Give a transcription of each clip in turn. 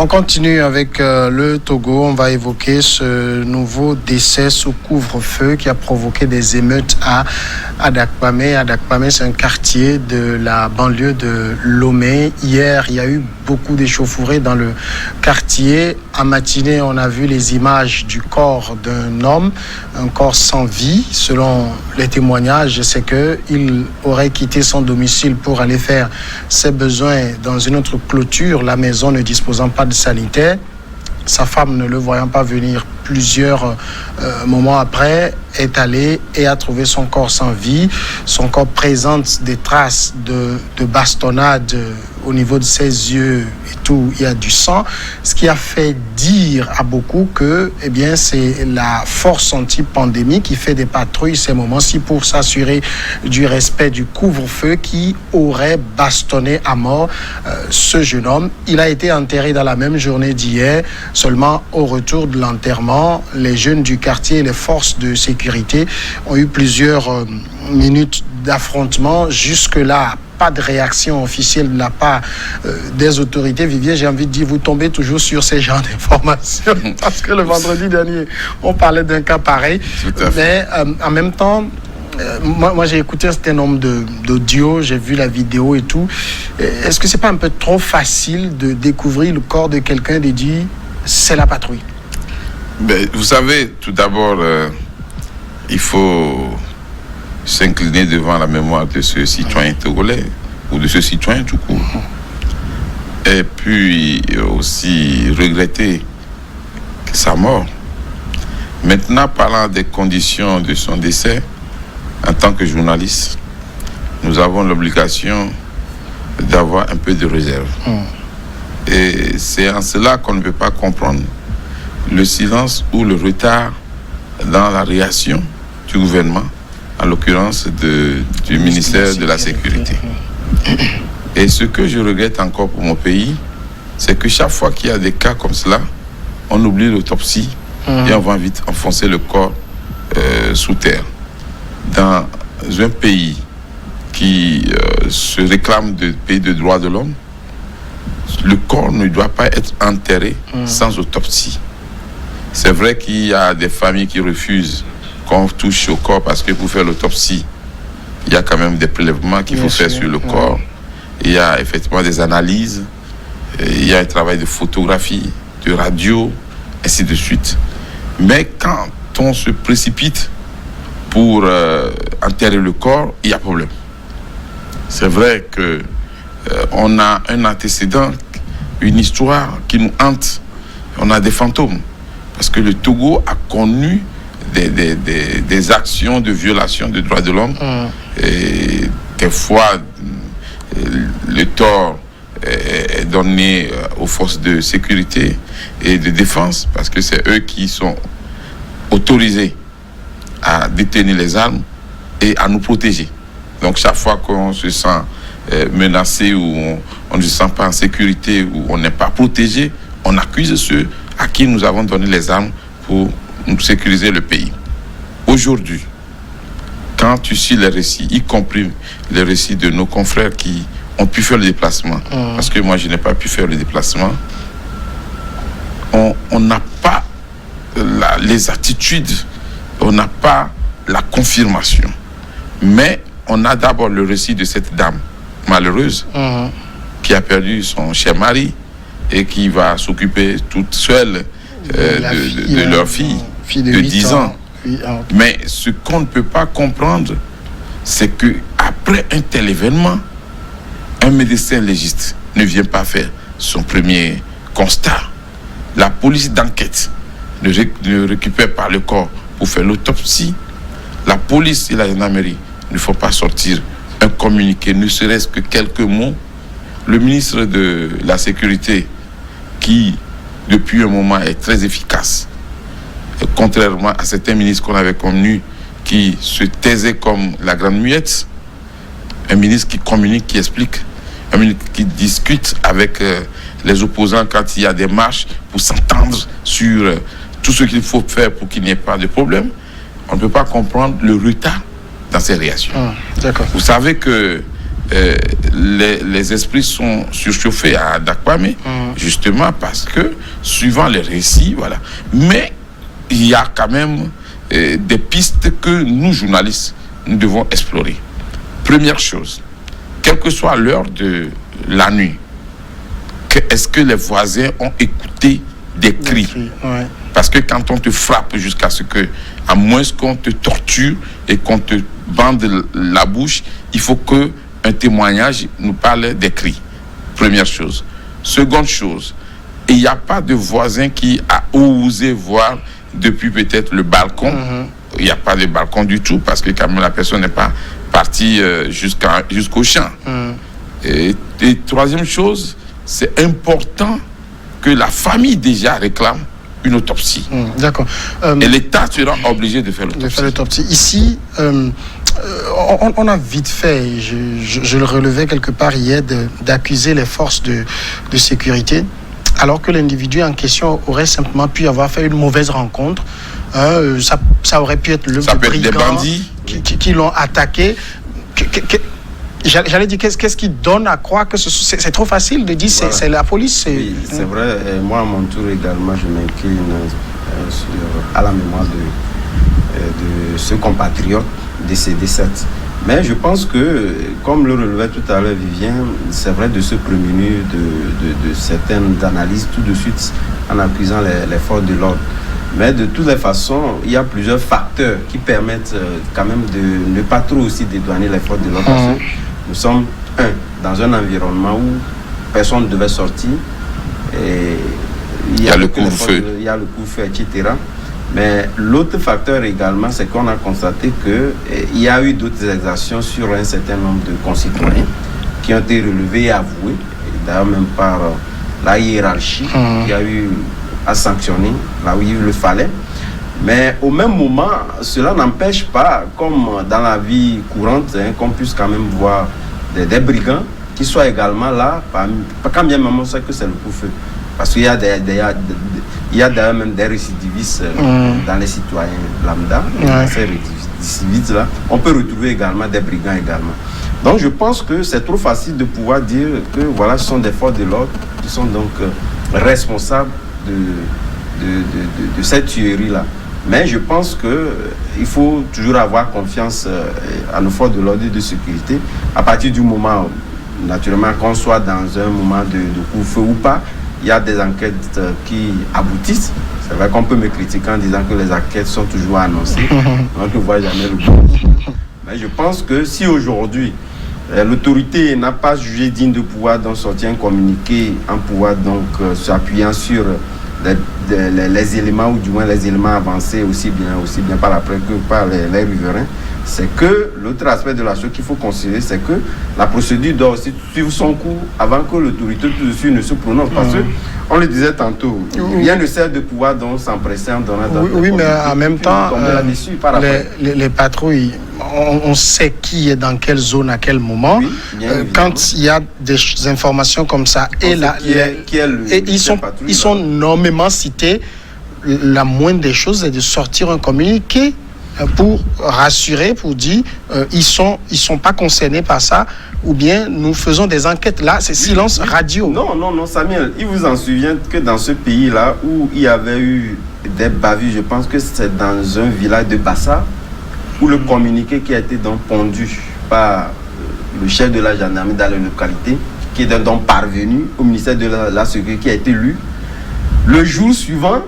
On continue avec le Togo. On va évoquer ce nouveau décès sous couvre-feu qui a provoqué des émeutes à Adakpamé. Adakpamé, c'est un quartier de la banlieue de Lomé. Hier, il y a eu beaucoup d'échauffourées dans le quartier. En matinée, on a vu les images du corps d'un homme, un corps sans vie. Selon les témoignages, c'est qu'il aurait quitté son domicile pour aller faire ses besoins dans une autre clôture, la maison ne disposant pas de sanitaire. Sa femme, ne le voyant pas venir plusieurs moments après, est allée et a trouvé son corps sans vie. Son corps présente des traces de bastonnade au niveau de ses yeux et tout. Il y a du sang, ce qui a fait dire à beaucoup que c'est la force anti-pandémie qui fait des patrouilles ces moments-ci pour s'assurer du respect du couvre-feu qui aurait bastonné à mort ce jeune homme. Il a été enterré dans la même journée d'hier. Seulement au retour de l'enterrement, les jeunes du quartier et les forces de sécurité ont eu plusieurs minutes d'affrontement. Jusque-là, pas de réaction officielle de la part des autorités. Vivier, j'ai envie de dire, vous tombez toujours sur ces genres d'informations parce que le vendredi dernier, on parlait d'un cas pareil. Mais en même temps, moi j'ai écouté un certain nombre d'audios, j'ai vu la vidéo et tout. Est-ce que c'est pas un peu trop facile de découvrir le corps de quelqu'un et de dire c'est la patrouille? Vous savez, tout d'abord, il faut s'incliner devant la mémoire de ce citoyen togolais ou de ce citoyen tout court. Et puis aussi regretter sa mort. Maintenant, parlant des conditions de son décès, en tant que journaliste, nous avons l'obligation d'avoir un peu de réserve. Et c'est en cela qu'on ne peut pas comprendre le silence ou le retard dans la réaction du gouvernement, en l'occurrence du ministère de la Sécurité. Et ce que je regrette encore pour mon pays, c'est que chaque fois qu'il y a des cas comme cela, on oublie l'autopsie et on va vite enfoncer le corps sous terre. Dans un pays qui se réclame de pays de droits de l'homme, le corps ne doit pas être enterré sans autopsie. C'est vrai qu'il y a des familles qui refusent qu'on touche au corps parce que pour faire l'autopsie, il y a quand même des prélèvements qu'il faut faire sur le corps. Il y a effectivement des analyses, il y a un travail de photographie, de radio, ainsi de suite. Mais quand on se précipite pour enterrer le corps, il y a problème. C'est vrai que on a un antécédent, une histoire qui nous hante. On a des fantômes. Parce que le Togo a connu des actions de violation des droits de l'homme. Et des fois, le tort est donné aux forces de sécurité et de défense, parce que c'est eux qui sont autorisés à détenir les armes et à nous protéger. Donc chaque fois qu'on se sent menacé ou on ne se sent pas en sécurité ou on n'est pas protégé, on accuse ceux à qui nous avons donné les armes pour nous sécuriser le pays. Aujourd'hui, quand tu suis les récits, y compris les récits de nos confrères qui ont pu faire le déplacement, parce que moi je n'ai pas pu faire le déplacement, on n'a pas les attitudes, on n'a pas la confirmation. Mais on a d'abord le récit de cette dame malheureuse qui a perdu son cher mari et qui va s'occuper toute seule de leur fille de 10 ans. Mais ce qu'on ne peut pas comprendre, c'est que après un tel événement, un médecin légiste ne vient pas faire son premier constat. La police d'enquête ne récupère pas le corps pour faire l'autopsie. La police et la gendarmerie ne font pas sortir un communiqué, ne serait-ce que quelques mots. Le ministre de la Sécurité, qui depuis un moment est très efficace, contrairement à certains ministres qu'on avait connus qui se taisaient comme la grande muette, un ministre qui communique, qui explique, un ministre qui discute avec les opposants quand il y a des marches pour s'entendre sur tout ce qu'il faut faire pour qu'il n'y ait pas de problème. On ne peut pas comprendre le retard dans ces réactions. D'accord. Vous savez que les esprits sont surchauffés à Dakwame, justement parce que, suivant les récits, voilà. Mais il y a quand même des pistes que nous, journalistes, nous devons explorer. Première chose, quelle que soit l'heure de la nuit, est-ce que les voisins ont écouté des cris? Ouais. Parce que quand on te frappe jusqu'à ce que, à moins qu'on te torture et qu'on te bande la bouche, il faut qu'un témoignage nous parle des cris. Première chose. Seconde chose, il n'y a pas de voisin qui a osé voir depuis peut-être le balcon. Il n'y a pas de balcon du tout parce que quand même la personne n'est pas partie jusqu'au champ. Et troisième chose, c'est important que la famille déjà réclame une autopsie. D'accord. Et l'État sera obligé de faire l'autopsie. Ici, on a vite fait, je le relevais quelque part hier, d'accuser les forces de sécurité, alors que l'individu en question aurait simplement pu avoir fait une mauvaise rencontre. Ça aurait pu être l'œuvre de brigands, des bandits qui l'ont attaqué. J'allais dire, qu'est-ce qui donne à croire que c'est trop facile de dire voilà. C'est la police. Oui, c'est vrai. Et moi, à mon tour également, je m'incline à la mémoire de ce compatriote décédé, certes. Mais je pense que, comme le relevait tout à l'heure Vivien, c'est vrai de se prémunir de certaines analyses tout de suite en accusant les forces de l'ordre. Mais de toutes les façons, il y a plusieurs facteurs qui permettent quand même de ne pas trop aussi dédouaner les forces de l'ordre. Parce que nous sommes, dans un environnement où personne ne devait sortir. Et il y a le couvre-feu. Il y a le couvre-feu, etc. Mais l'autre facteur également, c'est qu'on a constaté qu'il y a eu d'autres exactions sur un certain nombre de concitoyens qui ont été relevés et avoués, d'ailleurs même par la hiérarchie qui a eu à sanctionner là où il le fallait. Mais au même moment, cela n'empêche pas, comme dans la vie courante, qu'on puisse quand même voir des brigands qui soient également là, quand bien même on sait que c'est le couvre-feu. Parce qu'il y a d'ailleurs même des récidivistes dans les citoyens lambda, ces récidivistes-là. On peut retrouver également des brigands également. Donc je pense que c'est trop facile de pouvoir dire que voilà, ce sont des forces de l'ordre qui sont donc responsables de cette tuerie-là. Mais je pense qu'il faut toujours avoir confiance à nos forces de l'ordre et de sécurité à partir du moment, naturellement, qu'on soit dans un moment de couvre-feu ou pas. Il y a des enquêtes qui aboutissent. C'est vrai qu'on peut me critiquer en disant que les enquêtes sont toujours annoncées. On ne voit jamais le bout. Mais je pense que si aujourd'hui, l'autorité n'a pas jugé digne de pouvoir donc sortir un communiqué en pouvoir donc s'appuyant sur les éléments ou du moins les éléments avancés aussi bien par la presse que par les riverains, c'est que l'autre aspect de la chose qu'il faut considérer, c'est que la procédure doit aussi suivre son cours avant que l'autorité tout de suite ne se prononce. Parce que, on le disait tantôt, rien ne sert de pouvoir donc s'empresser en donnant mais en même temps, les patrouilles, on sait qui est dans quelle zone à quel moment. Quand il y a des informations comme ça, ils sont nommément cités, la moindre des choses est de sortir un communiqué pour rassurer, pour dire ils sont pas concernés par ça, ou bien nous faisons des enquêtes. Là, c'est silence radio. Non, Samuel, il vous en souvient que dans ce pays-là où il y avait eu des bavures, je pense que c'est dans un village de Bassa, où le communiqué qui a été donc pondu par le chef de la gendarmerie dans la localité, qui est donc parvenu au ministère de la Sécurité, qui a été lu. Le jour suivant,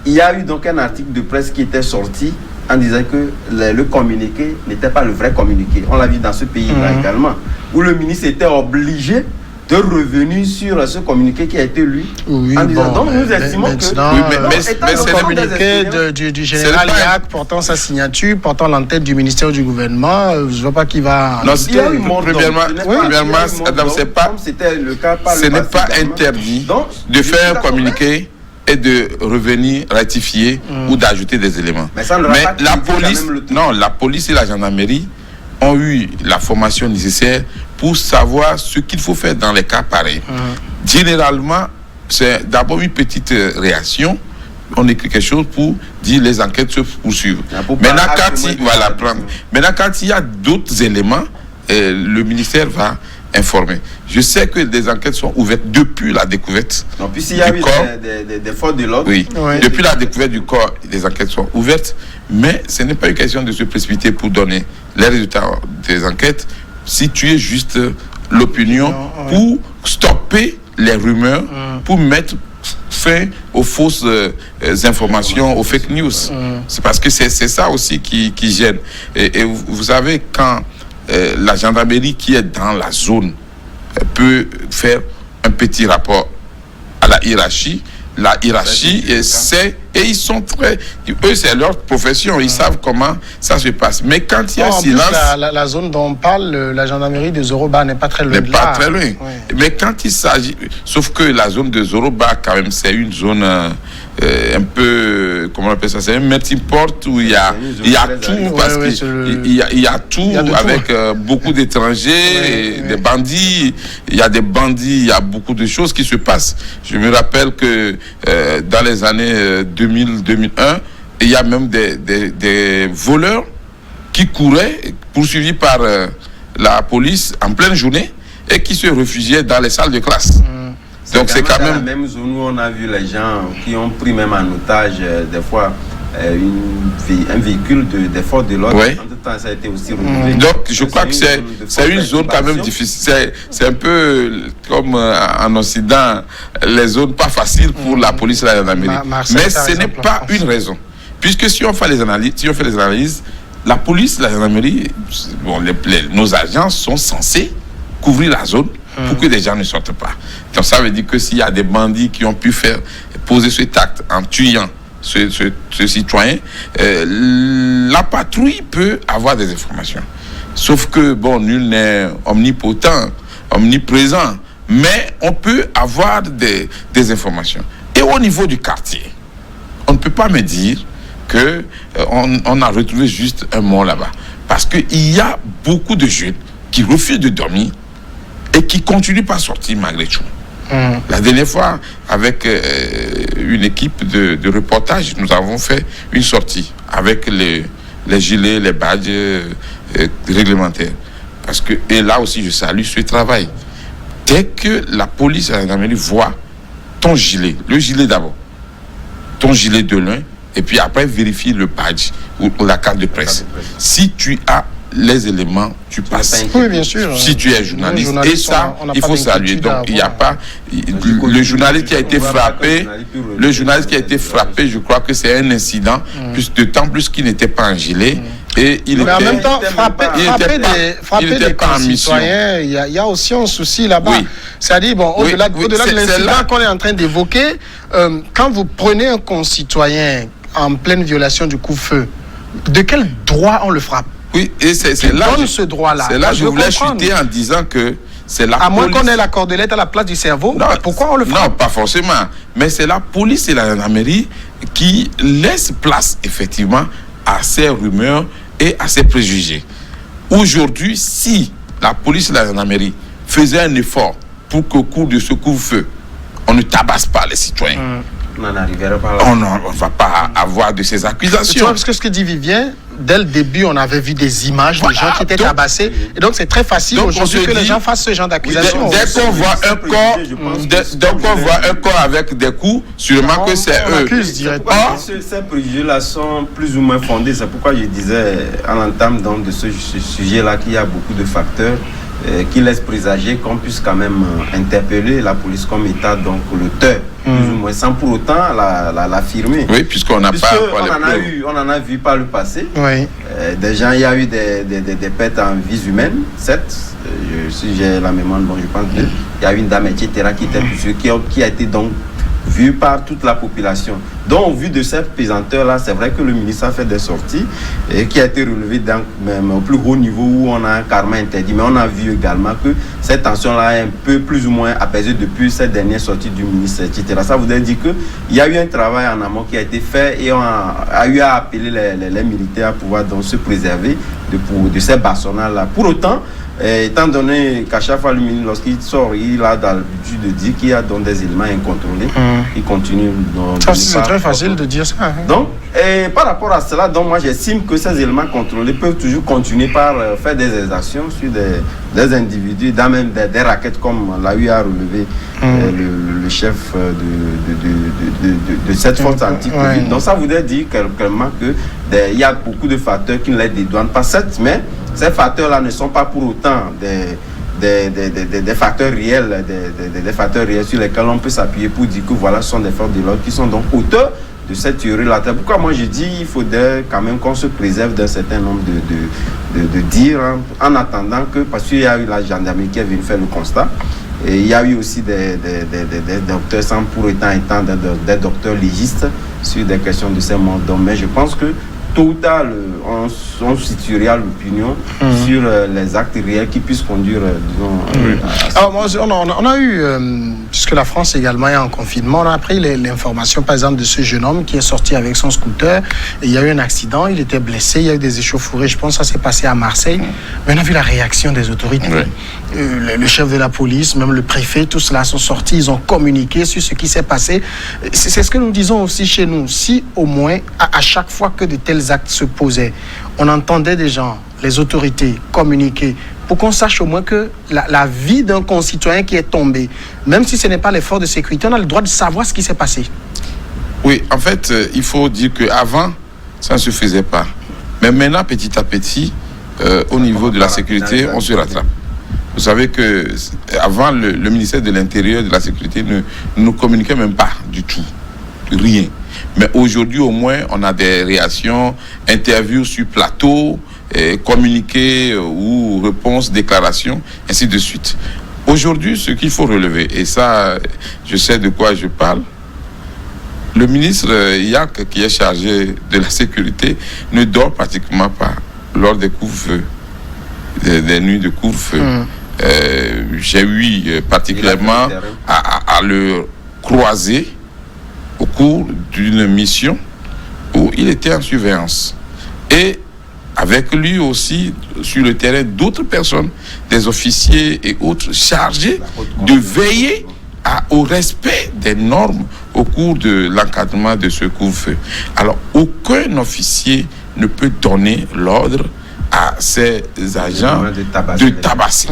il y a eu donc un article de presse qui était sorti en disant que le communiqué n'était pas le vrai communiqué. On l'a vu dans ce pays-là également, où le ministre était obligé de revenir sur ce communiqué qui a été lu. En disant, donc nous estimons que... mais c'est le communiqué du général Yac portant sa signature, portant l'entête du ministère du gouvernement. Je ne vois pas qui va... Non, premièrement, ce n'est pas interdit de faire un communiqué et de revenir rectifier ou d'ajouter des éléments. Mais la police et la gendarmerie ont eu la formation nécessaire pour savoir ce qu'il faut faire dans les cas pareils. Généralement, c'est d'abord une petite réaction. On écrit quelque chose pour dire les enquêtes se poursuivent. Maintenant, quand il y a d'autres éléments, le ministère va informer. Je sais que des enquêtes sont ouvertes depuis la découverte non, puis s'il y a eu des fautes de l'ordre. Oui, depuis la découverte du corps, les enquêtes sont ouvertes, mais ce n'est pas une question de se précipiter pour donner les résultats des enquêtes, si tu es juste l'opinion pour stopper les rumeurs, pour mettre fin aux fausses informations, aux fake news. C'est parce que c'est ça aussi qui gêne. Et vous savez, quand la gendarmerie qui est dans la zone peut faire un petit rapport à la hiérarchie sait, et ils sont très... Eux, c'est leur profession, ils savent comment ça se passe. Mais quand il y a silence... La zone dont on parle, la gendarmerie de Zoroba n'est pas très loin. N'est pas très loin. Mais quand il s'agit... Sauf que la zone de Zoroba, quand même, c'est une zone un peu... Comment on appelle ça? C'est un melting pot où il y a tout, parce qu'il y a tout, avec beaucoup d'étrangers, des bandits. Il y a des bandits, il y a beaucoup de choses qui se passent. Je me rappelle que dans les années 2000-2001, il y a même des voleurs qui couraient, poursuivis par la police en pleine journée, et qui se réfugiaient dans les salles de classe. Donc c'est quand même... la même zone où on a vu les gens qui ont pris même en otage des fois un véhicule des forces de l'ordre. Oui. En tout temps, ça a été aussi retrouvé. Donc je crois que c'est une zone quand même difficile. C'est un peu comme en Occident, les zones pas faciles pour la police et la gendarmerie. Mais ce n'est pas une raison. Puisque si on fait les analyses, la police, la gendarmerie, nos agents sont censés couvrir la zone pour que les gens ne sortent pas. Donc ça veut dire que s'il y a des bandits qui ont pu poser cet acte en tuant ce citoyen, la patrouille peut avoir des informations. Sauf que, bon, nul n'est omnipotent, omniprésent, mais on peut avoir des informations. Et au niveau du quartier, on ne peut pas me dire que on a retrouvé juste un mort là-bas. Parce qu'il y a beaucoup de jeunes qui refusent de dormir et qui continuent pas à sortir malgré tout. La dernière fois, avec une équipe de reportage, nous avons fait une sortie avec les gilets, les badges réglementaires. Parce que, et là aussi, je salue ce travail. Dès que la police à la gendarmerie voit ton gilet, le gilet d'abord, ton gilet de lin, et puis après vérifie le badge ou la carte de presse. Si tu as les éléments, tu passes. Oui, bien sûr. Si tu es journaliste, et ça, il faut saluer. Donc, il n'y a pas... Le journaliste qui a été frappé, je crois que c'est un incident, d'autant plus qu'il n'était pas en gilet. Et il mais en même temps, frapper des concitoyens, il y a aussi un souci là-bas. Oui. C'est-à-dire, bon, au-delà de l'incident qu'on est en train d'évoquer, quand vous prenez un concitoyen en pleine violation du couvre-feu, de quel droit on le frappe? Oui, et c'est là, ce droit-là. C'est là je voulais chuter en disant que c'est la police. À moins qu'on ait la cordelette à la place du cerveau, non, pourquoi on le frappe? Non, pas forcément. Mais c'est la police et la gendarmerie qui laissent place, effectivement, à ces rumeurs et à ces préjugés. Aujourd'hui, si la police et la gendarmerie faisaient un effort pour qu'au cours de ce couvre-feu, on ne tabasse pas les citoyens, on n'en arrivera pas là. On ne va pas avoir de ces accusations. Tu vois, parce que ce que dit Vivien, dès le début, on avait vu des images de gens qui étaient tabassés. Et donc, c'est très facile aujourd'hui que les gens fassent ce genre d'accusations. Dès qu'on voit un corps avec des coups, sûrement que c'est eux. Ces préjugés-là sont plus ou moins fondés. C'est pourquoi je disais à l'entame de ce sujet-là qu'il y a beaucoup de facteurs qui laissent présager qu'on puisse quand même interpeller la police comme État, donc l'auteur, plus ou moins, sans pour autant l'affirmer. Oui, puisqu'on n'a pas on en a vu par le passé. Oui. Des gens, il y a eu des pertes en vies humaines, 7. Si j'ai la mémoire, bon, je pense qu'il y a eu une dame, etc., qui a été donc vue par toute la population. Donc, au vu de cette pesanteur-là, c'est vrai que le ministre a fait des sorties et qui a été relevé même au plus haut niveau où on a carrément interdit. Mais on a vu également que cette tension-là est un peu plus ou moins apaisée depuis cette dernière sortie du ministre, etc. Ça voudrait dire qu'il y a eu un travail en amont qui a été fait et on a eu à appeler les militaires à pouvoir donc se préserver de ces bastonnades-là. Pour autant, étant donné qu'à chaque fois, lorsqu'il sort, il a l'habitude de dire qu'il y a donc des éléments incontrôlés. Il continue. C'est très facile de dire ça. Hein. Donc, et par rapport à cela, donc moi j'estime que ces éléments contrôlés peuvent toujours continuer par faire des exactions sur des individus, dans même des raquettes, comme l'a eu à relever le chef de cette force anti-Covid. Donc ça voudrait dire clairement qu'il y a beaucoup de facteurs qui ne les dédouanent pas, certes, mais ces facteurs-là ne sont pas pour autant des facteurs réels, des facteurs réels sur lesquels on peut s'appuyer pour dire que voilà, ce sont des forces de l'ordre qui sont donc auteurs de cette théorie-là. Pourquoi moi je dis qu'il faudrait quand même qu'on se préserve d'un certain nombre de dires en attendant que, parce qu'il y a eu la gendarmerie qui est venue faire le constat, et il y a eu aussi des docteurs sans pour autant étant des docteurs légistes sur des questions de ces morts d'hommes. Mais je pense que tôt ou tard, on situera l'opinion sur les actes réels qui puissent conduire, disons... Alors, on a eu, puisque la France également est en confinement, on a appris l'information, par exemple, de ce jeune homme qui est sorti avec son scooter. Et il y a eu un accident, il était blessé, il y a eu des échauffourées, je pense que ça s'est passé à Marseille. Mais on a vu la réaction des autorités. Le chef de la police, même le préfet, tous cela sont sortis, ils ont communiqué sur ce qui s'est passé. C'est ce que nous disons aussi chez nous. Si au moins, à chaque fois que de tels actes se posaient, on entendait des gens, les autorités communiquer pour qu'on sache au moins que la vie d'un concitoyen qui est tombé, même si ce n'est pas les forces de sécurité, on a le droit de savoir ce qui s'est passé. Oui, en fait, il faut dire qu'avant, ça ne se faisait pas. Mais maintenant, petit à petit, au niveau de la sécurité, on se rattrape. Vous savez qu'avant, le ministère de l'Intérieur et de la Sécurité ne communiquait même pas du tout. Rien. Mais aujourd'hui, au moins, on a des réactions, interviews sur plateau, communiqués ou réponses, déclarations, ainsi de suite. Aujourd'hui, ce qu'il faut relever, et ça, je sais de quoi je parle, le ministre Yak, qui est chargé de la sécurité, ne dort pratiquement pas lors des couvre-feux, des nuits de couvre-feu. J'ai eu particulièrement à le croiser au cours d'une mission où il était en surveillance. Et avec lui aussi, sur le terrain, d'autres personnes, des officiers et autres, chargés de veiller au respect des normes au cours de l'encadrement de ce couvre-feu. Alors, aucun officier ne peut donner l'ordre à ces agents de tabasser.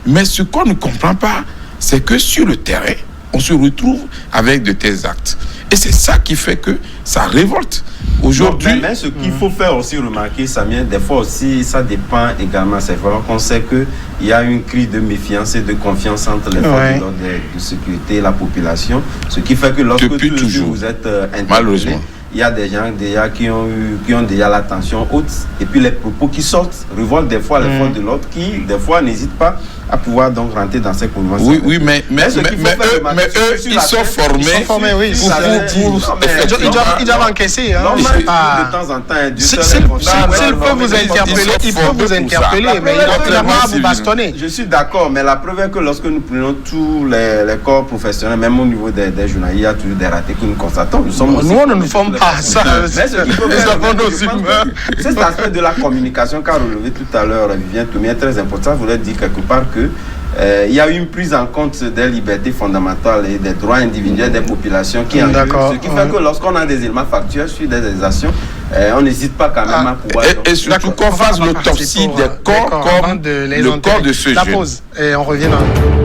Mais ce qu'on ne comprend pas, c'est que sur le terrain, on se retrouve avec de tels actes. Et c'est ça qui fait que ça révolte. Aujourd'hui... Mais ce qu'il faut faire aussi remarquer, Samien, des fois aussi, ça dépend également. C'est vrai qu'on sait qu'il y a une crise de méfiance et de confiance entre les forces de l'ordre de sécurité et la population. Ce qui fait que lorsque vous êtes interpellé, il y a des gens déjà qui ont déjà la tension haute. Et puis les propos qui sortent révoltent des fois les forces de l'ordre qui, des fois, n'hésitent pas à pouvoir donc rentrer dans ces conventions. Oui, mais eux, ils sont formés. Ils doivent encaisser. De temps en temps, s'il peut vous interpeller, il peut vous interpeller, mais il n'a pas à vous bastonner. Je suis d'accord, mais la preuve est que lorsque nous prenons tous les corps professionnels, même au niveau des journalistes, il y a toujours des ratés que nous constatons. Nous, on ne nous forme pas ça. Cet aspect de la communication qu'a relevé tout à l'heure Vivien Toumi est très important. Ça voulait dire quelque part que il y a une prise en compte des libertés fondamentales et des droits individuels des populations qui en jouent. Ce qui fait que lorsqu'on a des éléments factuels sur des actions, on n'hésite pas quand même à pouvoir... Et surtout qu'on fasse l'autopsie des corps comme le corps de ce jeune. La pause et on revient dans...